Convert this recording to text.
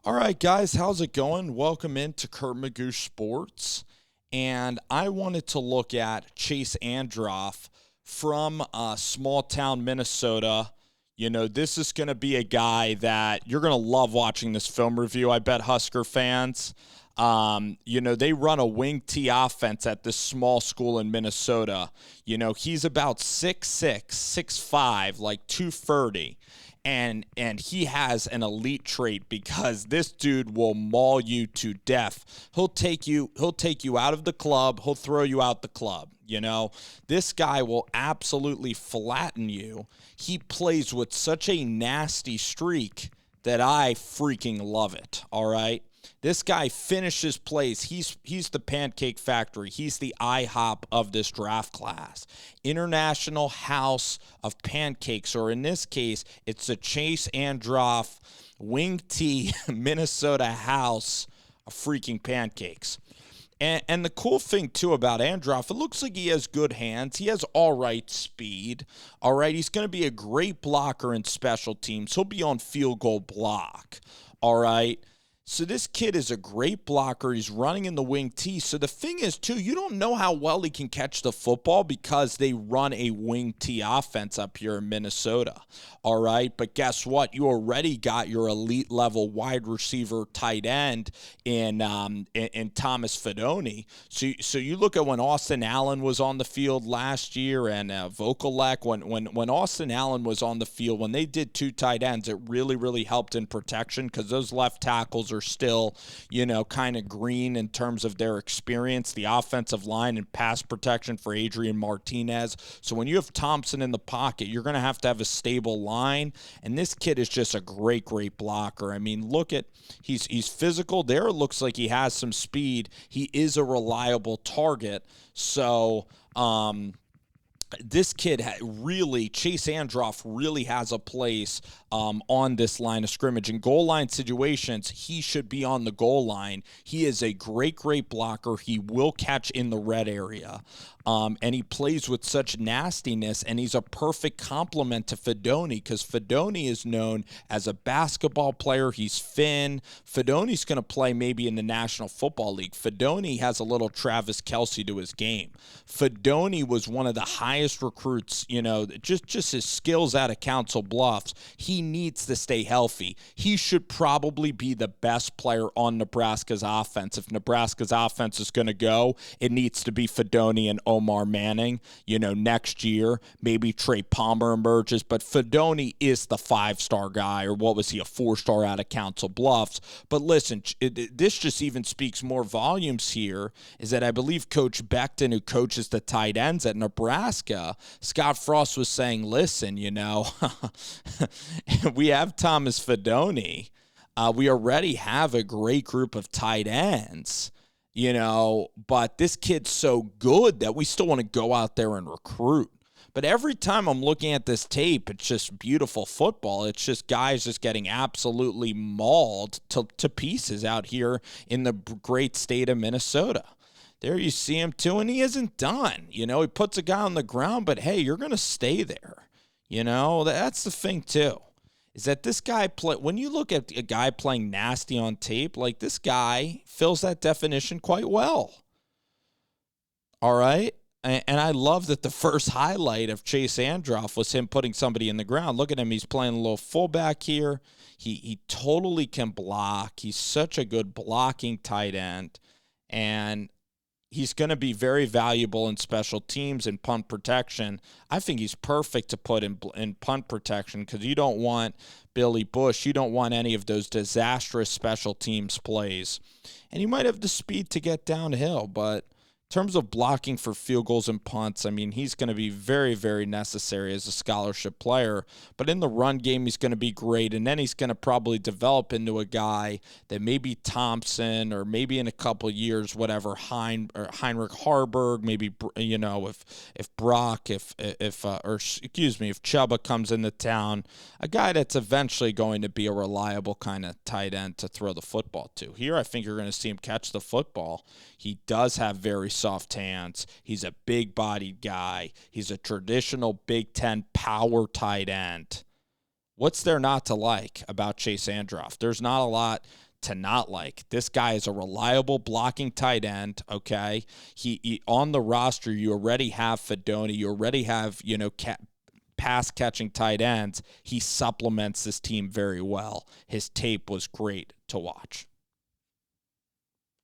All right, guys, how's it going? Welcome into Kurt Magoosh Sports. And I wanted to look at Chase Androff from small town Minnesota. You know, this is going to be a guy that you're going to love watching this film review, I bet, Husker fans. They run a wing T offense at this small school in Minnesota. You know, he's about 6'6", 6'5", like 230. And he has an elite trait because this dude will maul you to death. He'll take you out of the club. He'll throw you out the club. You know, this guy will absolutely flatten you. He plays with such a nasty streak that I freaking love it. All right. This guy finishes plays. He's the pancake factory. He's the IHOP of this draft class. International House of Pancakes, or in this case, it's the Chase Androff Wing T Minnesota House of freaking pancakes. And the cool thing, too, about Androff, it looks like he has good hands. He has all right speed. All right, he's going to be a great blocker in special teams. He'll be on field goal block. All right. So this kid is a great blocker. He's running in the wing T. So the thing is, too, you don't know how well he can catch the football because they run a wing T offense up here in Minnesota. All right, but guess what? You already got your elite level wide receiver tight end in Thomas Fidone. So you look at when Austin Allen was on the field last year and Vokalek, when Austin Allen was on the field, when they did two tight ends, it really helped in protection because those left tackles are still, kind of green in terms of their experience, the offensive line and pass protection for Adrian Martinez. So when you have Thompson in the pocket, you're going to have a stable line, and this kid is just a great blocker. I mean, look at, he's physical there. It looks like he has some speed. He is a reliable target. So, this kid Chase Androff really has a place on this line of scrimmage. In goal line situations, he should be on the goal line. He is a great blocker. He will catch in the red area. And he plays with such nastiness, and he's a perfect complement to Fidone because Fidone is known as a basketball player. He's Finn. Fidone's going to play maybe in the National Football League. Fidone has a little Travis Kelce to his game. Fidone was one of the highest recruits, just his skills out of Council Bluffs. He needs to stay healthy. He should probably be the best player on Nebraska's offense. If Nebraska's offense is going to go, it needs to be Fidone and Omar Manning. Next year, maybe Trey Palmer emerges, but Fidone is the 5-star guy, or what was he, a 4-star out of Council Bluffs. But listen, this just even speaks more volumes here, is that I believe Coach Becton, who coaches the tight ends at Nebraska, Scott Frost was saying, listen, we have Thomas Fidone. We already have a great group of tight ends. But this kid's so good that we still want to go out there and recruit. But every time I'm looking at this tape, it's just beautiful football. It's just guys just getting absolutely mauled to pieces out here in the great state of Minnesota. There you see him too, and he isn't done. He puts a guy on the ground, but hey, you're going to stay there. That's the thing too. Is that this guy when you look at a guy playing nasty on tape, like this guy fills that definition quite well. All right? And I love that the first highlight of Chase Androff was him putting somebody in the ground. Look at him. He's playing a little fullback here. He totally can block. He's such a good blocking tight end. And he's going to be very valuable in special teams and punt protection. I think he's perfect to put in punt protection because you don't want Billy Bush. You don't want any of those disastrous special teams plays. And he might have the speed to get downhill, but in terms of blocking for field goals and punts, I mean, he's going to be very necessary as a scholarship player. But in the run game, he's going to be great. And then he's going to probably develop into a guy that maybe Thompson, or maybe in a couple of years, whatever, Heinrich Harburg, maybe, if Brock, if Chuba comes into town, a guy that's eventually going to be a reliable kind of tight end to throw the football to. Here, I think you're going to see him catch the football. He does have very soft hands. He's a big-bodied guy. He's a traditional Big Ten power tight end. What's there not to like about Chase Androff? There's not a lot to not like. This guy is a reliable blocking tight end, okay? He on the roster, you already have Fedoni. You already have, pass-catching tight ends. He supplements this team very well. His tape was great to watch.